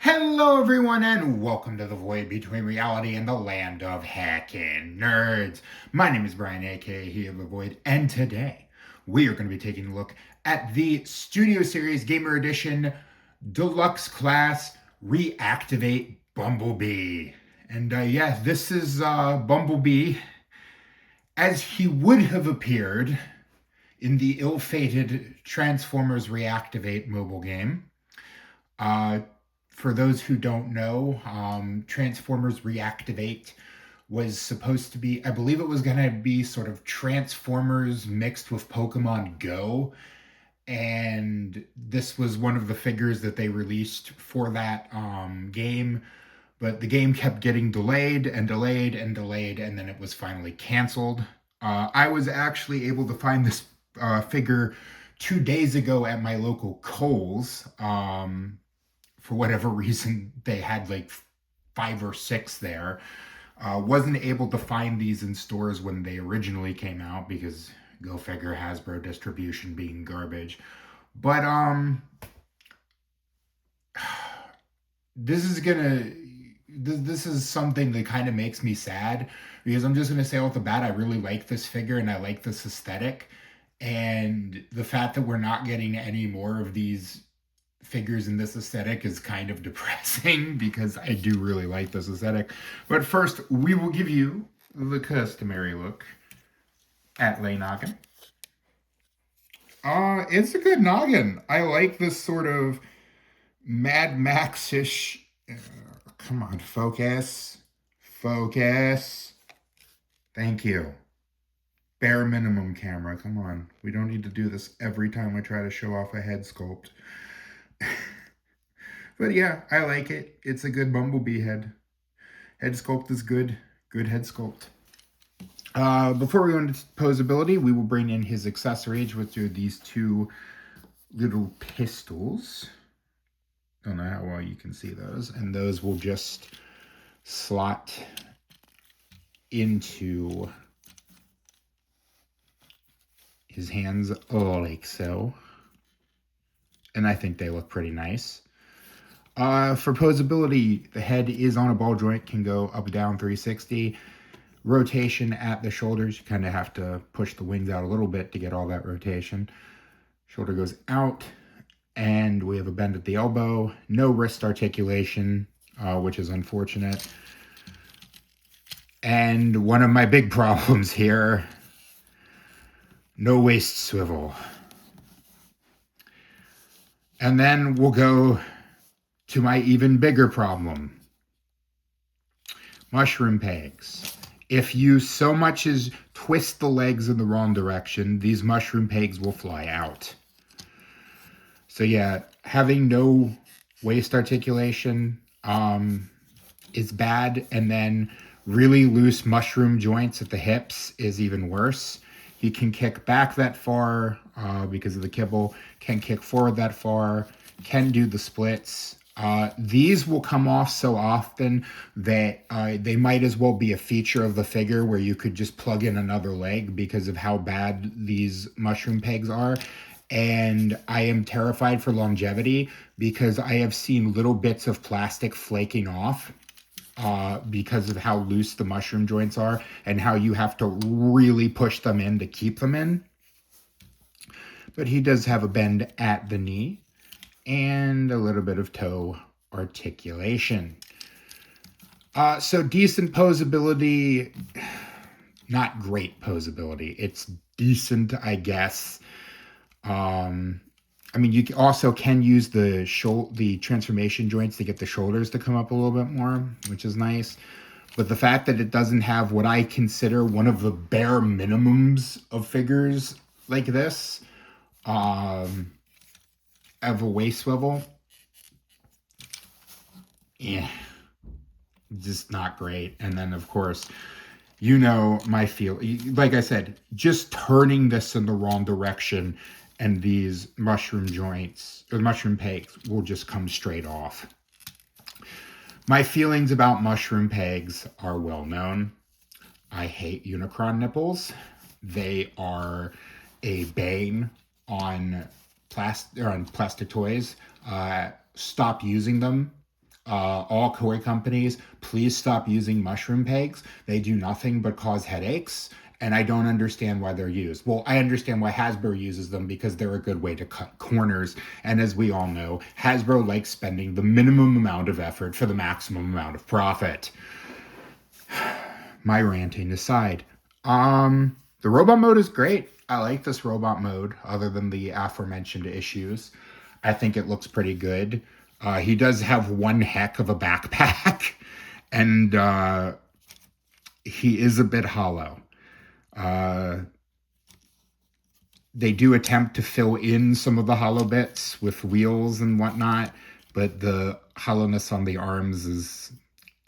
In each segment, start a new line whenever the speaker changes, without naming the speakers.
Hello, everyone, and welcome to the void between reality and the land of hacking nerds. My name is Brian, aka He of the Void, and today we are going to be taking a look at the Studio Series Gamer Edition Deluxe Class Reactivate Bumblebee. And yeah, this is Bumblebee as he would have appeared in the ill-fated Transformers Reactivate mobile game. Uh, for those who don't know, Transformers Reactivate was supposed to be, I believe it was going to be sort of Transformers mixed with Pokemon Go. And this was one of the figures that they released for that game. But the game kept getting delayed and delayed and delayed, and then it was finally canceled. I was actually able to find this figure 2 days ago at my local Kohl's. For whatever reason, they had like 5 or 6 there. Wasn't able to find these in stores when they originally came out because go figure, Hasbro distribution being garbage. But this is gonna this is something that kind of makes me sad because I'm just gonna say off the bat, I really like this figure and I like this aesthetic, and the fact that we're not getting any more of these figures in this aesthetic is kind of depressing because I do really like this aesthetic. But first, we will give you the customary look at Lay Noggin. It's a good noggin. I like this sort of Mad Max-ish. Come on, focus. Focus. Thank you. Bare minimum camera. Come on. We don't need to do this every time I try to show off a head sculpt. But yeah, I like it. It's a good Bumblebee head. Head sculpt is good. Good head sculpt. Before we go into posability, we will bring in his accessories, which are these two little pistols. Don't know how well you can see those. And those will just slot into his hands like so. And I think they look pretty nice. For posability, the head is on a ball joint, can go up, down, 360. Rotation at the shoulders, you kind of have to push the wings out a little bit to get all that rotation. Shoulder goes out, and we have a bend at the elbow. No wrist articulation, which is unfortunate. And one of my big problems here, no waist swivel. And then we'll go to my even bigger problem. Mushroom pegs. If you so much as twist the legs in the wrong direction, these mushroom pegs will fly out. So yeah, having no waist articulation is bad, and then really loose mushroom joints at the hips is even worse. He can kick back that far because of the kibble, can kick forward that far, can do the splits. These will come off so often that they might as well be a feature of the figure where you could just plug in another leg because of how bad these mushroom pegs are. And I am terrified for longevity because I have seen little bits of plastic flaking off because of how loose the mushroom joints are and how you have to really push them in to keep them in. But he does have a bend at the knee and a little bit of toe articulation. So decent posability, not great posability. It's decent, I guess. I mean, you also can use the transformation joints to get the shoulders to come up a little bit more, which is nice. But the fact that it doesn't have what I consider one of the bare minimums of figures like this, of a waist swivel, yeah, just not great. And then, of course, you know my feel. Like I said, just turning this in the wrong direction and these mushroom joints or mushroom pegs will just come straight off. My feelings about mushroom pegs are well known. I hate Unicron nipples. They are a bane on plastic toys. Stop using them. all toy companies, please stop using mushroom pegs. They do nothing but cause headaches, and I don't understand why they're used. Well, I understand why Hasbro uses them, because they're a good way to cut corners. And as we all know, Hasbro likes spending the minimum amount of effort for the maximum amount of profit. My ranting aside, the robot mode is great. I like this robot mode, other than the aforementioned issues. I think it looks pretty good. He does have one heck of a backpack, and he is a bit hollow. They do attempt to fill in some of the hollow bits with wheels and whatnot, but the hollowness on the arms is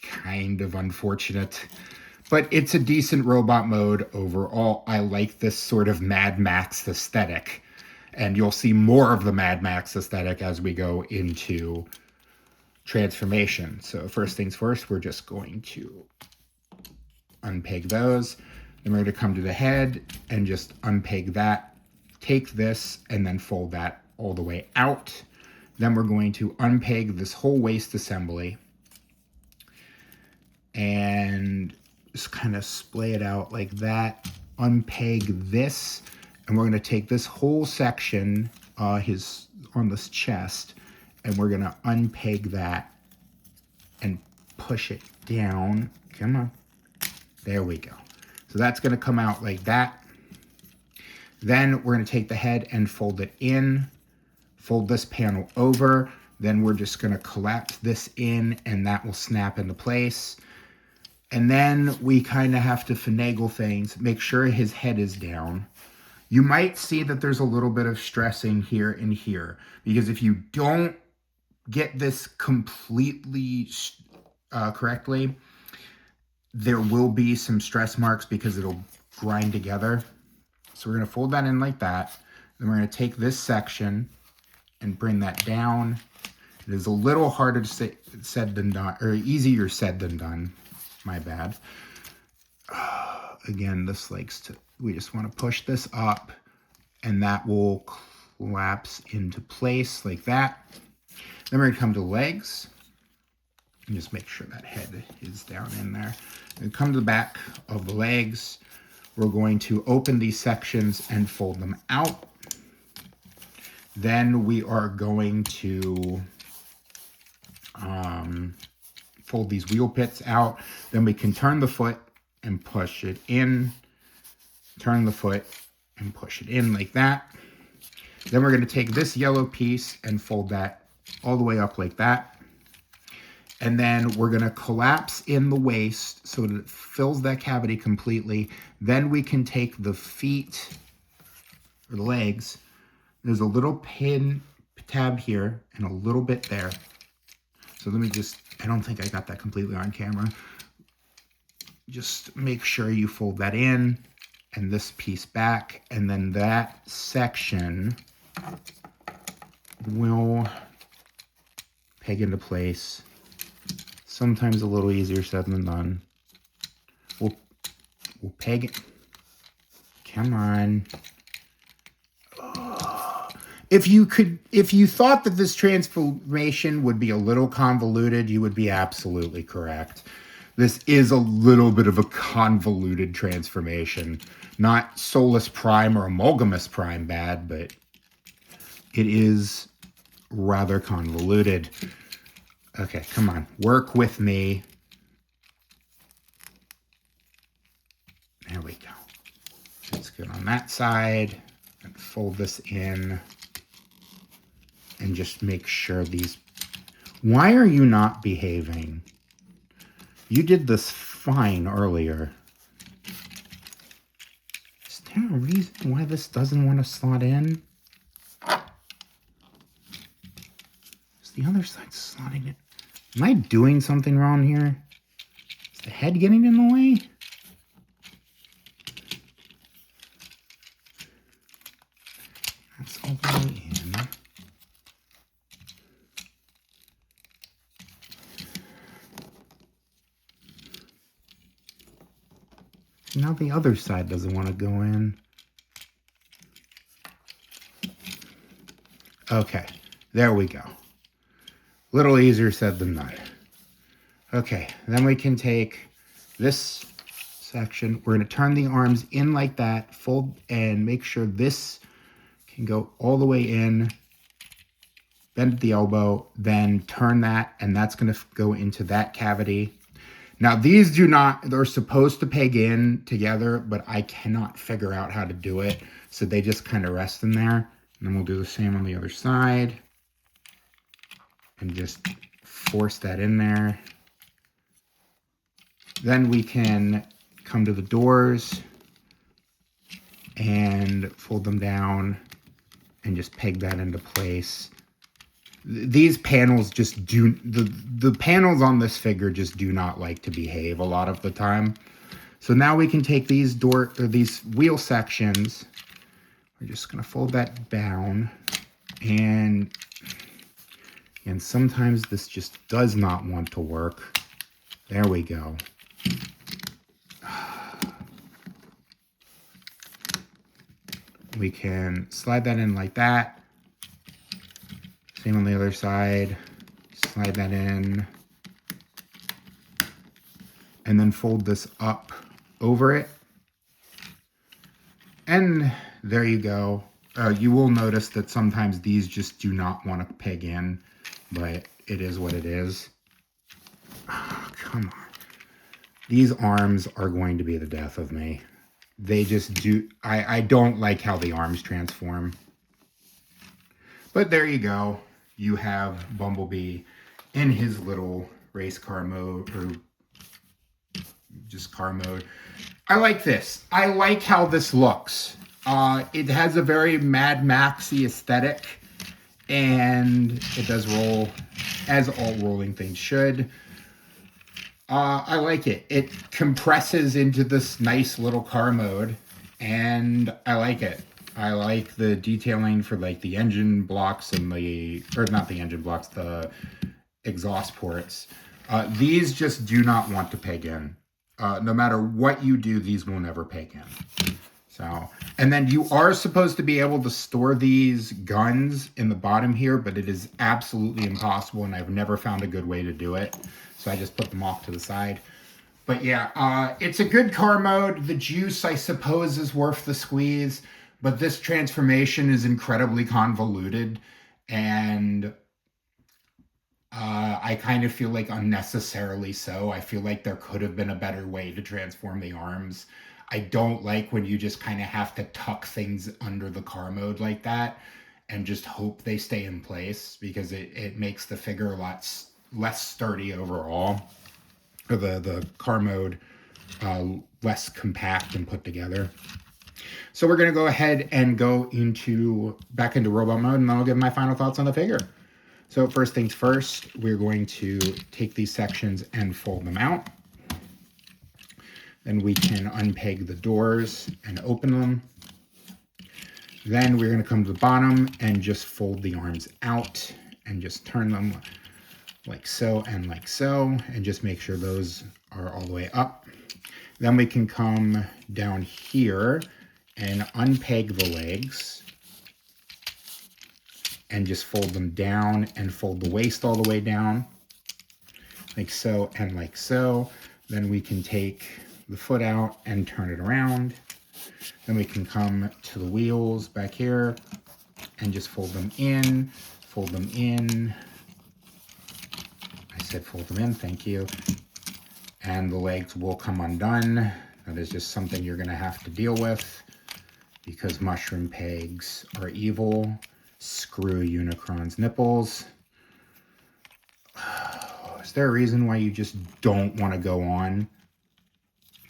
kind of unfortunate. But it's a decent robot mode overall. I like this sort of Mad Max aesthetic. And you'll see more of the Mad Max aesthetic as we go into transformation. So first things first, we're just going to unpeg those. Then we're going to come to the head and just unpeg that. Take this and then fold that all the way out. Then we're going to unpeg this whole waist assembly and just kind of splay it out like that. Unpeg this, and we're going to take this whole section on this chest, and we're going to unpeg that and push it down. Come on. There we go. So that's going to come out like that. Then we're going to take the head and fold it in, fold this panel over. Then we're just going to collapse this in, and that will snap into place. And then we kind of have to finagle things, make sure his head is down. You might see that there's a little bit of stressing here and here, because if you don't get this completely correctly, there will be some stress marks because it'll grind together. So we're going to fold that in like that. Then we're going to take this section and bring that down. It is a little harder said than done, or easier said than done. My bad. Again, we just want to push this up, and that will collapse into place like that. Then we're going to come to legs and just make sure that head is down in there. And come to the back of the legs. We're going to open these sections and fold them out. Then we are going to fold these wheel pits out. Then we can turn the foot and push it in. Turn the foot and push it in like that. Then we're going to take this yellow piece and fold that all the way up like that. And then we're going to collapse in the waist so that it fills that cavity completely. Then we can take the feet, or the legs. There's a little pin tab here and a little bit there. So let me just, I don't think I got that completely on camera. Just make sure you fold that in and this piece back, and then that section will peg into place. Sometimes a little easier said than done. We'll peg it. Come on. If you thought that this transformation would be a little convoluted, you would be absolutely correct. This is a little bit of a convoluted transformation. Not Solus Prime or Amalgamus Prime bad, but it is rather convoluted. Okay, come on. Work with me. There we go. That's good on that side. And fold this in. And just make sure these... Why are you not behaving? You did this fine earlier. Is there a reason why this doesn't want to slot in? Is the other side slotting it? Am I doing something wrong here? Is the head getting in the way? That's all the way in. Now the other side doesn't want to go in. Okay, there we go. Little easier said than done. Okay, then we can take this section. We're going to turn the arms in like that, fold, and make sure this can go all the way in, bend at the elbow, then turn that, and that's going to go into that cavity. Now, these do not, they're supposed to peg in together, but I cannot figure out how to do it, so they just kind of rest in there. And then we'll do the same on the other side, and just force that in there. Then we can come to the doors and fold them down and just peg that into place. These panels just do, the panels on this figure just do not like to behave a lot of the time. So now we can take these these wheel sections. We're just gonna fold that down, and sometimes this just does not want to work. There we go. We can slide that in like that. Same on the other side. Slide that in. And then fold this up over it. And there you go. You will notice that sometimes these just do not want to peg in, but it is what it is. Oh, come on. These arms are going to be the death of me. They just do. I don't like how the arms transform. But there you go. You have Bumblebee in his little race car mode, or just car mode. I like this. I like how this looks. It has a very Mad Maxy aesthetic, and it does roll as all rolling things should. I like it. It compresses into this nice little car mode, and I like it. I like the detailing for like the engine blocks and or not the engine blocks, the exhaust ports. These just do not want to peg in. No matter what you do, these will never peg in. So, and then you are supposed to be able to store these guns in the bottom here, but it is absolutely impossible, and I've never found a good way to do it. So I just put them off to the side. But yeah, it's a good car mode. The juice, I suppose, is worth the squeeze. But this transformation is incredibly convoluted, and I kind of feel like unnecessarily so. I feel like there could have been a better way to transform the arms. I don't like when you just kind of have to tuck things under the car mode like that and just hope they stay in place, because it makes the figure a lot less sturdy overall. Or the car mode less compact and put together. So we're going to go ahead and go back into robot mode, and then I'll give my final thoughts on the figure. So first things first, we're going to take these sections and fold them out. Then we can unpeg the doors and open them. Then we're going to come to the bottom and just fold the arms out and just turn them like so, and just make sure those are all the way up. Then we can come down here and unpeg the legs and just fold them down and fold the waist all the way down, like so and like so. Then we can take the foot out and turn it around. Then we can come to the wheels back here and just fold them in, fold them in. I said fold them in, thank you. And the legs will come undone. That is just something you're gonna have to deal with, because mushroom pegs are evil. Screw Unicron's nipples. Is there a reason why you just don't want to go on?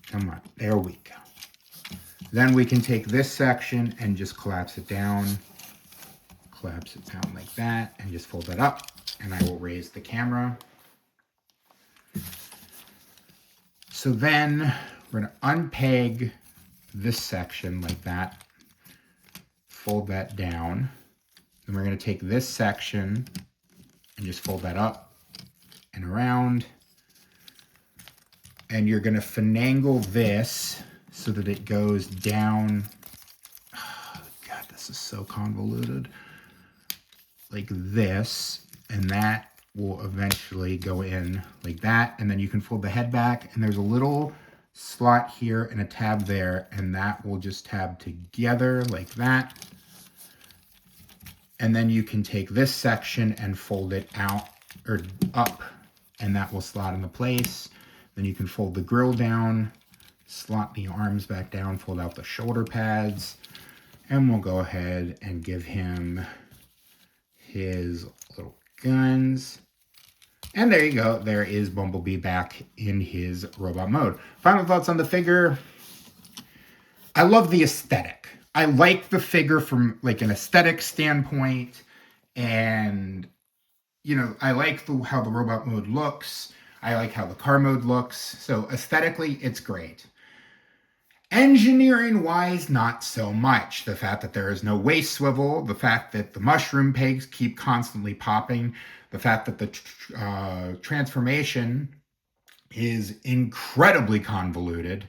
Come on, there we go. Then we can take this section and just collapse it down. Collapse it down like that, and just fold it up, and I will raise the camera. So then we're going to unpeg this section like that, fold that down. Then we're going to take this section and just fold that up and around. And you're going to finagle this so that it goes down. Oh, God, this is so convoluted. Like this and that. will eventually go in like that. And then you can fold the head back, and there's a little slot here and a tab there, and that will just tab together like that. And then you can take this section and fold it out or up, and that will slot into place. Then you can fold the grill down, slot the arms back down, fold out the shoulder pads, and we'll go ahead and give him his little guns. And there you go. There is Bumblebee back in his robot mode. Final thoughts on the figure. I love the aesthetic. I like the figure from like an aesthetic standpoint, and I like how the robot mode looks. I like how the car mode looks. So aesthetically, it's great. Engineering wise, not so much. The fact that there is no waist swivel, the fact that the mushroom pegs keep constantly popping, the fact that the transformation is incredibly convoluted.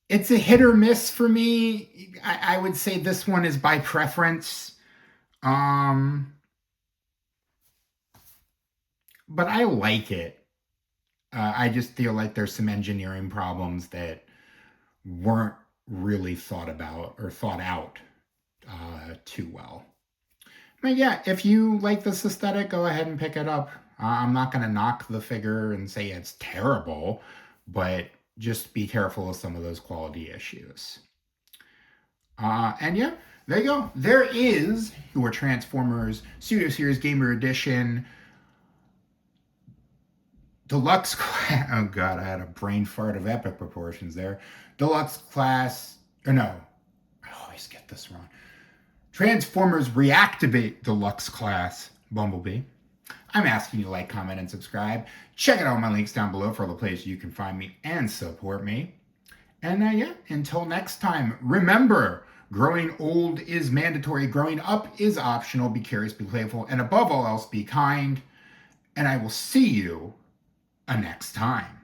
It's a hit or miss for me. I would say this one is by preference. But I like it. I just feel like there's some engineering problems that weren't really thought about or thought out too well. But yeah, if you like this aesthetic, go ahead and pick it up. I'm not going to knock the figure and say it's terrible, but just be careful of some of those quality issues. And yeah, there you go. There is your Transformers Studio Series Gamer Edition Deluxe class. Oh god, I had a brain fart of epic proportions there. Deluxe class, or no, I always get this wrong. Transformers Reactivate Deluxe class Bumblebee. I'm asking you to like, comment, and subscribe. Check out all my links down below for all the places you can find me and support me. And yeah, until next time, remember, growing old is mandatory, growing up is optional. Be curious, be playful, and above all else, be kind. And I will see you next time.